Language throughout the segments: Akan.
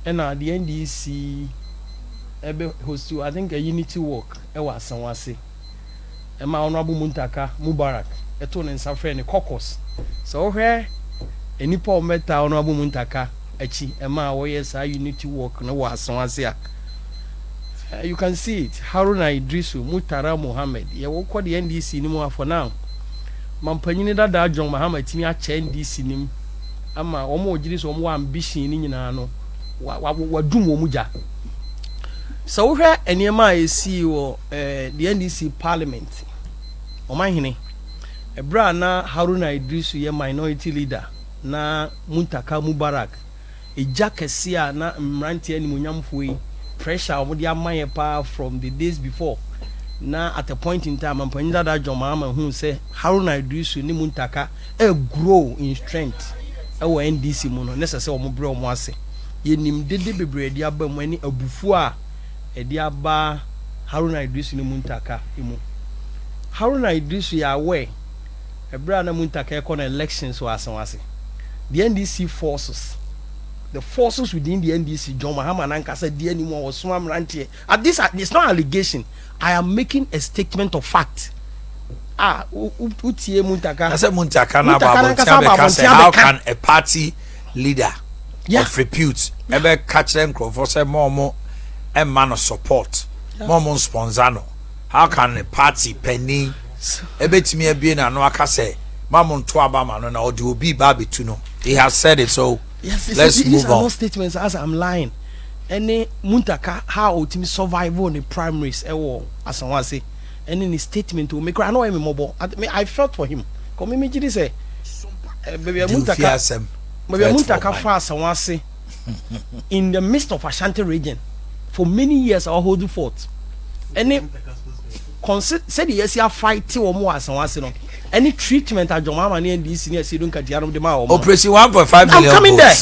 and at the NDC host I think a unity walk was Sanwase. And my honorable Muntaka Mubarak, a tone and Safran caucus. So here any poor meta honorable Muntaka, Echi, and my warriors are unity walk no was Sanwase. You can see it. Haruna Idrisu, Mutara Mohammed. You will call the NDC anymore for now. Mampanini da John Mahama timi a NDC nim. Ama omo ogiri so omo ambition ni nyina no. Wa dum omu ja. So we hwe enema esi wo the NDC parliament. Omanhene. Ebra na Haruna Idrisu ye minority leader na Muntaka Mubarak. Eja kese a na mrantie animonyamfo yi pressure omudi amaye pa from the days before. Now at a point in time, I'm pointing that John Mahama who say Haruna Idrisu ni Muntaka grow in strength. Our NDC mono necessary omo bre omo ase. Ye nim dede bebre dia ba mo ani abufu a dia ba Haruna Idrisu ni Muntaka imu. Haruna Idrisu ya we ebra na Muntaka e kon elections wa asanwase. The NDC forces, the forces within the NDC, John Mahama Nanka said, "Dear anymore was swam rantie." At this, it's not allegation. I am making a statement of fact. Utie Muntaka. I said Muntaka na Babu. How can a party leader of repute ever catch them for say more a man of support, more sponsor? How can a party penny ebetimi ebie na no aka say mamon to abama no na odi obi ba betu? He has said it, so. Yes, let's move on. These statements as I'm lying. Any Muntaka how ultimate survival in the primaries as I say. And in his statement to make I know him mobile. I felt for him. Come me did say baby Muntaka fast I say in the midst of Ashanti region for many years I hold forth. Any said yes you fight or more as I say no. Any treatment at Jomama and this senior Sidun Katiano de Mao. Operation 1.5 million. I'm coming there.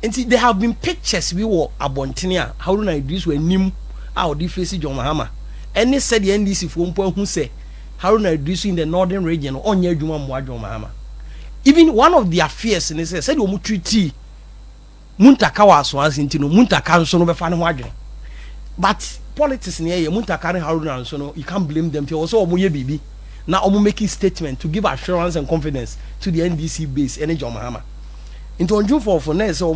And see, there have been pictures we were Abontinia. How do I do this when Nim out the face John Mahama? And they said the NDC from point who say how do I do this in the northern region on your Juma John Mahama? Even one of their fears and they said you treaty Muntaka was once into Muntaka so no fan wagon. But politics near Muntaka and Haruna so no you can't blame them to also Omoye Bibi. Now I'm making statement to give assurance and confidence to the NDC base and John Mahama. Into on June for next so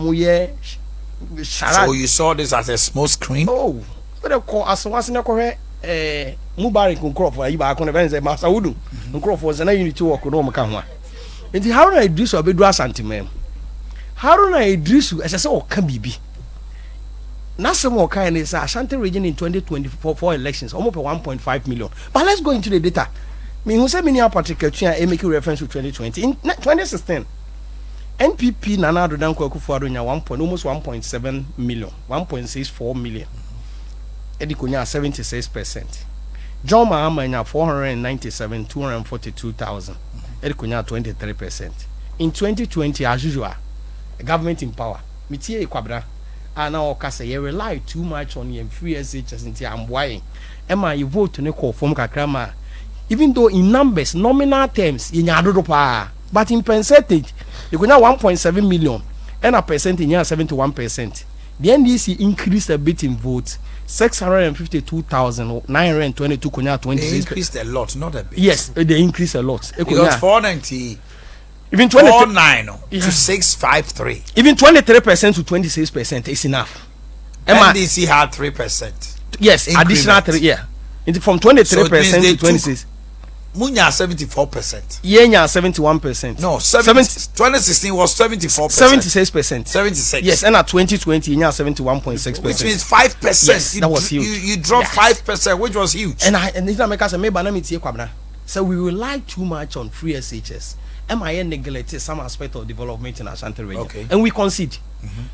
you saw this as a small screen? Oh, but of course as once in a correct Mubarak crop for you back on events at Masaudu and crop was an unity work on Omakama. And the Haruna Idrisu Abedu Ashanti man. Haruna Idrisu as I saw Kabibi. Nasa more kind is Ashanti region in 2024 for elections almost 1.5 million. But let's go into the data. Me who say many particular making reference to 2020 in 2016 NPP Nana Adodan Kwaku-Addo nya almost 1.7 million 1.64 million Edikonya 76%. John Mahama nya 242,000 Edikonya 23%. In 2020 as usual government in power mitie kwabra ana okasa you rely too much on your free SHS nti amboy ema you vote ne call form kakrama. Even though in numbers, nominal terms, but in percentage, you could now 1.7 million and a percentage, 71%. The NDC increased a bit in votes, 652,922. They increased a lot, not a bit. Yes, they increased a lot. Because 490, even 49 to 653. Even 23% to 26% is enough. NDC had 3%. Yes, increment. Additional 3, yeah. From 23% to 26. Munya 74%. Yenya 71%. No, 2016 was 74%. 76%. 76. Yes, and at 2020, Yenya 71.6%. Which means 5%. Yes, that was huge. You dropped 5%, which was huge. And this America said, maybe so we rely too much on free SHS. MIN neglected some aspect of development in Ashanti region. Okay. And we concede.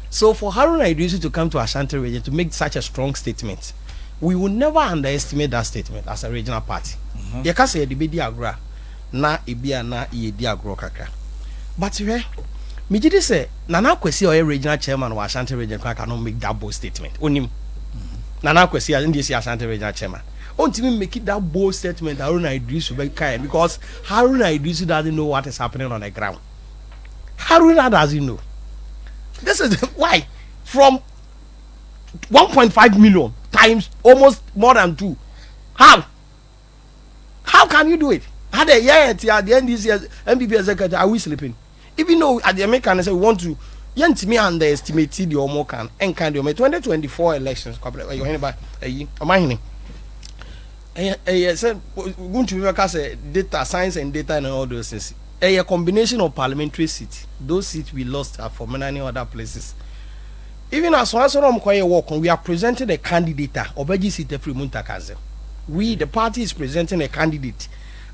So for Haruna Idrisu to come to Ashanti region to make such a strong statement, we will never underestimate that statement as a regional party. You can say the bedi agra na ebia na yedi agro kakra. But me did say Nana Kwesi or regional chairman of Ashanti region cannot make that bold statement. Onim Nana Kwesi and this Ashanti regional chairman. Until make it that bold statement Haruna Idrisu because Haruna Idrisu doesn't know what is happening on the ground. Haruna doesn't know. This is why from 1.5 million times almost more than 2. How can you do it? Had a year at the end this year, MPP executive, are we sleeping? Even though at the American say we want to, yent me underestimate the Omo can and kind of 2024 elections. You hear about I said going to work as a data science and data and all those things. A combination of parliamentary seats. Those seats we lost are from many other places. Even as one sort of work on, we are presenting a candidate Obeji seat every Muntakaze. We the party is presenting a candidate.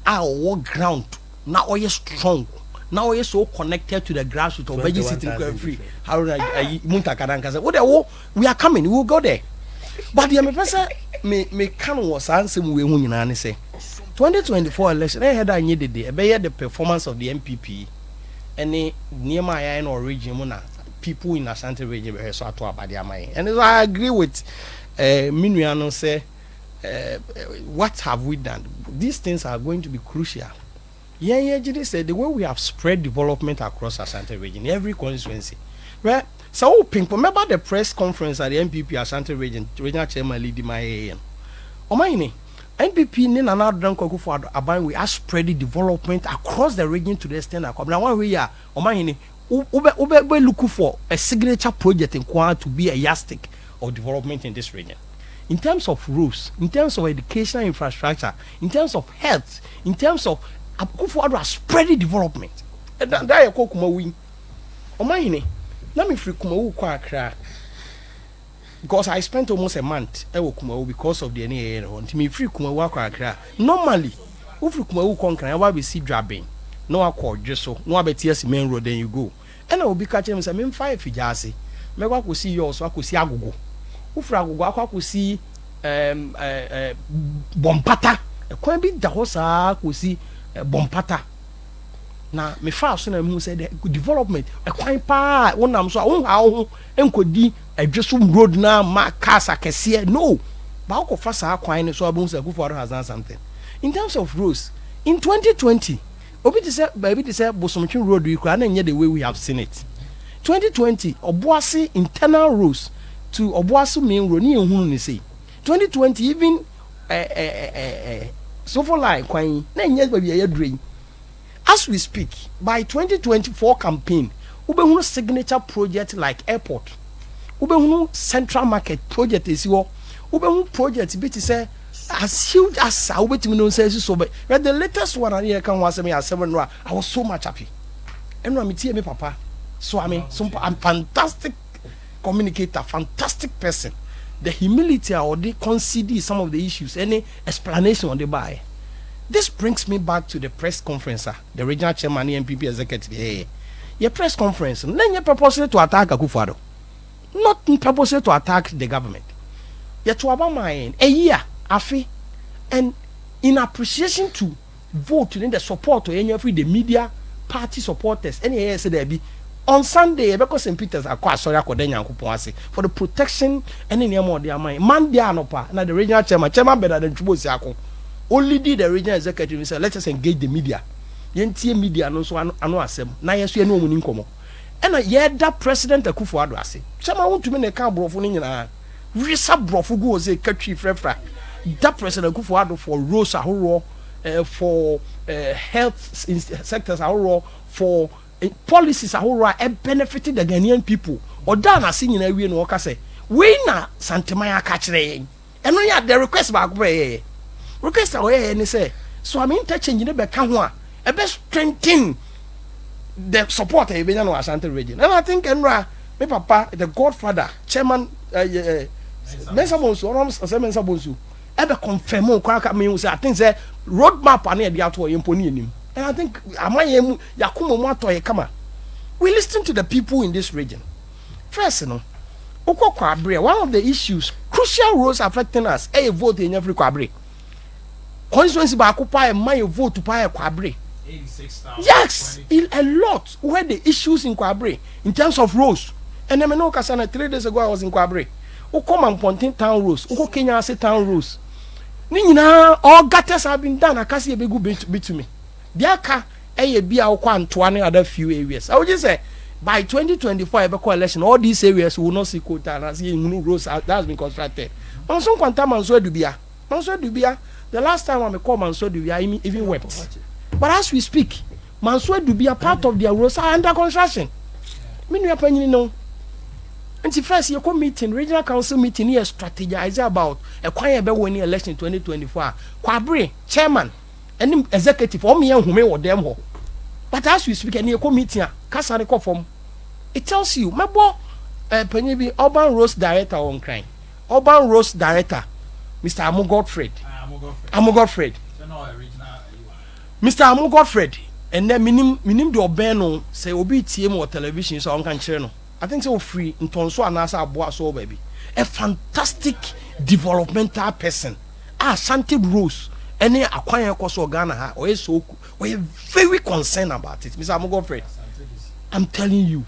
Our work ground now are strong. Now we are so connected to the grassroots. Obeji seat free. Haruna Muntakadankaze. What we are coming. We will go there. But the person me can was answer we won say 2024 election. I had I needed the performance of the MPP. Any near my or region mona people in Ashanti region were so to about their mind. And so I agree with Minuano say what have we done? These things are going to be crucial. Yeah, said the way we have spread development across Ashanti region, every constituency. Right? So pink remember the press conference at the MPP Ashanti regional chairman leading my AM. Omaini NPP ni na na dan kwaku for aban we are spreading development across the region to the extent that now one we are Omaini ube look for a signature project in Kwa to be a yardstick of development in this region. In terms of roads, in terms of educational infrastructure, in terms of health, in terms of Akufo-Addo spreading development. That you call Kumawi. Omaini let me free Kumawu kwa Accra because I spent almost a month ewo Kumawu because of the NAA until me free Kumawu kwa Accra. Normally, if free Kumawu konkran I will see driving. No akọ Jeso, no abetias main road then you go. And I will be catching me say me 5 fijase. Me kwa ko see yours, kwa ko see agogo. Ufra agogo kwa ko see bompata. E kwa bi da ho saa ko see bompata. Na me fa so na me say the development e kwan pa wonam so a enkodi adwesum road na ma cars akese no ba ko fa sa kwan ne so abun say Akufo-Addo has done something in terms of roads in 2020 obi to say baby to say Bosomtwe road we kra na nye the way we have seen it 2020 Obuasi internal roads to Obuasi main road ni ehunu ni say 2020 even so for like kwan na nye baby ya drain. As we speak, by 2024 campaign, Ubehunu signature project like airport, Ubehunu central market project is your Ubehunu project. Bit say as huge as I wait to says so. But the latest one I hear can was me at 7. I was so much happy. And I'm me papa. So I mean, I'm fantastic communicator, fantastic person. The humility or the concede some of the issues, any explanation on the buy. This brings me back to the press conference, the regional chairman, the MPP executive. Your press conference, then you purposely to attack Akufo-Addo, not purposely to attack the government. Yet to about my a year, afi, and in appreciation to vote in the support to any of the media party supporters, any there be on Sunday because St. Peter's are quite sorry for the protection and any more their mind. Man, they are no pa. Now the regional chairman better than Chubo. Only did the regional executive say let us engage the media. Yentie media no so ano asem. Na yeso eno omuni nkomo. And that president Akufo-Addo ase. Chama want to me na ka brofo ni nyina. Risa brofo go say katwi frefra. That president Akufo-Addo for roads ahoro for health sectors ahoro for policies ahoro e benefited the Ghanaian people. Oda na se nyina wie no ka say we na santemaya ka kire. Eno ya the request back be request away and say so I'm interchanging the Bekanwa a best strengthen the support of the Ashanti region. And I think Enra, my papa, the godfather, chairman Mensabonsu, ever confirm Kwaka me say I think say roadmap and the outward imponing him. And I think we listen to the people in this region. First, one of the issues, crucial roles affecting us, a vote in every Kwabre. Constituency by occupy my vote to buy a Kwabre. 86,000. Yes, a lot. Where the issues in Kwabre in terms of roads. And I know Kasana 3 days ago I was in Kwabre. Who come and Pontin town roads? Who Kenya say town roads? Nina all gutters have been done. I can't see a big bit to me. Diaka a be our 120 other few areas. I would just say by 2024 ebe election all these areas will not see quota and as you roads that has been constructed. Manso kwanta manso dubia. Manso dubia. The last time I call Manso dubia even wept. But as we speak, Manso dubia part of their roads are under construction. Me no panyin no. Until first you come meeting regional council meeting here strategize about a kwan ebe woni election 2024. Kwabre chairman and executive o me enhume wo dem ho. But as we speak, any committee, Kasari Kofom, it tells you, my boy, Penny Urban Roads Director on crime. Urban Roads Director, Mr. Amu Godfred. Amu Godfred. Mr. Amu Godfred, and then minim do Beno say Obi TM or television so on can channel. I think so free in Tonso and Asa Boa so baby. A fantastic developmental person. Ashanti Rose. Any acquire cost of Ghana or so we're very concerned about it. Mr. Amogofred, I'm telling you,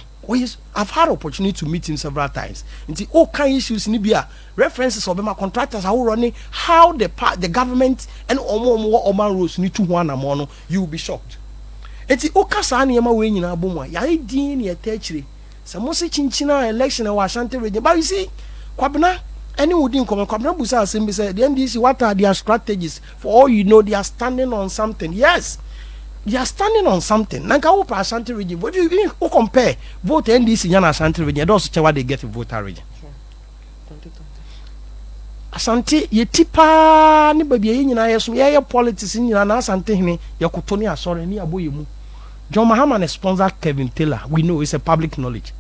I've had opportunity to meet him several times. And all kind of issues in Libya, references of my contractors are running, how the government and Oman rules need to one among you will be shocked. And the Okasani Yama way in Abuma, Yai ya Techri, Samosi Chinchina election or Ashanti region. But you see, Kwabna. Any wouldn't come and Busa Assembly said the NDC, what are their strategies? For all you know, they are standing on something. Yes, they are standing on something. Nanka Opa Ashanti region. But if you compare vote NDC and Ashanti region, don't see what they get in voter region. Ashanti, ye tipa ni baby in your politics in your Ashanti, your Cotonia, sorry, near Boyumu. John Mahama sponsor Kevin Taylor. We know it's a public knowledge.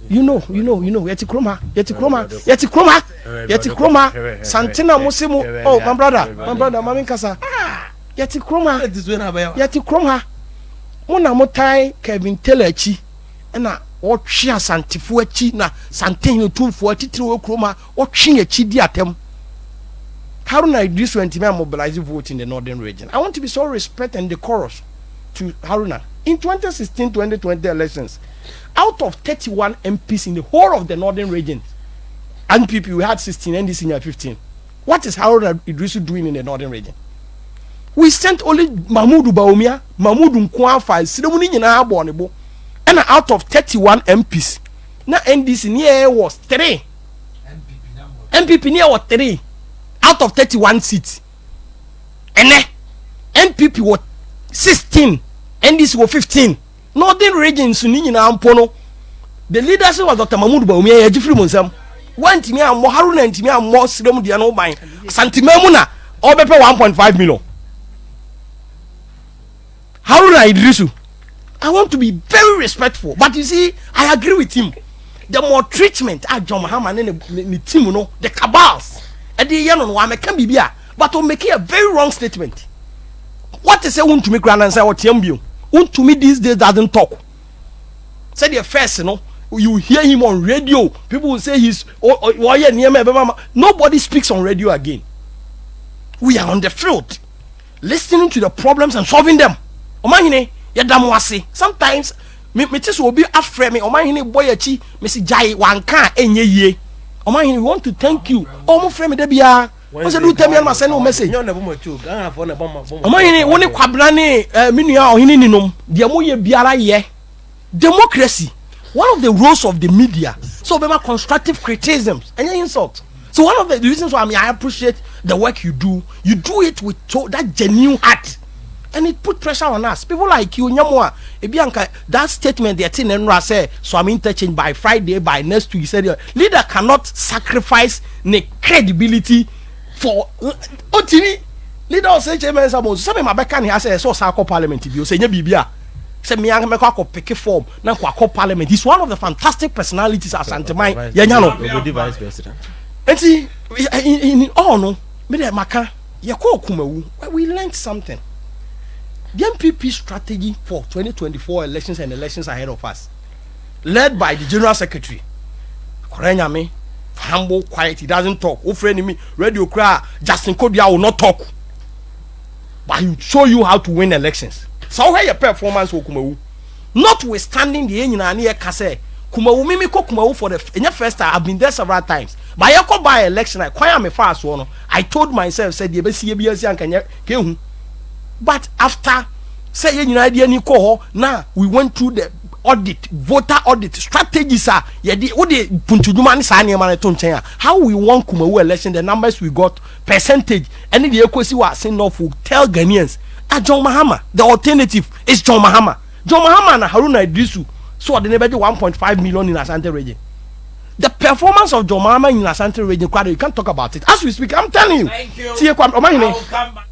You know, Yeti Kroma, Santina Musimu. Oh, my brother, Mamin Kasa. Yeti Kroma. Mona motai Kevin Taylor chi. Ena o chia santifu chi na santin tu for titiri Kroma o chi chi di atem. Haruna this went to mobilize vote in the northern region. I want to be so respect and decorous to Haruna. In 2016-2020 elections, out of 31 MPs in the whole of the northern region, NPP, we had 16, NDC had 15. What is Haruna Idrisu doing in the northern region? We sent only Mahmoud Baumia, Mahmoud Nkwafa, Sidamuni Yina Bonebo, and out of 31 MPs, now NDC near was 3. MPP near was 3 out of 31 seats. And then NPP was 16. NDC were 15. Northern region Sunni na Ampono. The leadership was Dr. Mahmoud Baumia Ejifri Monsam. One team and Haruna and team and more Sidom Diano Mine. Santimemuna or bepe 1.5 million. Haruna Idrisu. I want to be very respectful. But you see, I agree with him. The more treatment John Mahama and the team, you know, the cabals. And the young one can be beer. But to make a very wrong statement. What is a want to make grand and say what you to me these days doesn't talk. Say the first, you know, you hear him on radio. People will say he's nobody speaks on radio again. We are on the field, listening to the problems and solving them. Sometimes me just will be afraid me. Boyachi, Missy Jai, one can ye. We want to thank you. Oh, my friend, Debia. What's the tell me? I send no message. Only Kwabrani, Minia or Hininum, Diamoye Biara ye. Democracy, one of the roles of the media. So, be my constructive criticisms and insult. So, one of the reasons why I appreciate the work you do it with that genuine heart. And it put pressure on us. People like you, Nyamwa, Ebianka, that statement they're saying and say, so I'm interchanged by Friday, by next week. He said, leader cannot sacrifice the credibility for OTV. Leader say, Chairman, some my back can has a source of parliament. You say, Bibia. Say, me, I'm a pick a form. Now, parliament. He's one of the fantastic personalities at Santa Mai. Yanyano, vice president. And see, in all, no, Maka, Yako Kumu, we learned something. The MPP strategy for 2024 elections and elections ahead of us, led by the General Secretary, Korenyame, humble, quiet, he doesn't talk. Oh, friend, me, radio cry, Justin Kodia will not talk. But he will show you how to win elections. So, how your performance will come. Notwithstanding the engineer Kase, Kumawu, Mimiko Kumawu for the first time, I've been there several times. By your by election, I quite am a fast one. I told myself, said, the BCBS and can. But after say now we went through audit, voter audit, strategies are what the Puntudumani Sani Manaton. How we won Kumawu election, the numbers we got, percentage, any the equity was saying off will tell Ghanaians. John Mahama, the alternative is John Mahama. John Mahama and Haruna Idrisu saw the neighborhood 1.5 million in Ashanti region. The performance of John Mahama in Ashanti region, you can't talk about it. As we speak, I'm telling you. Thank you. See, I will come back.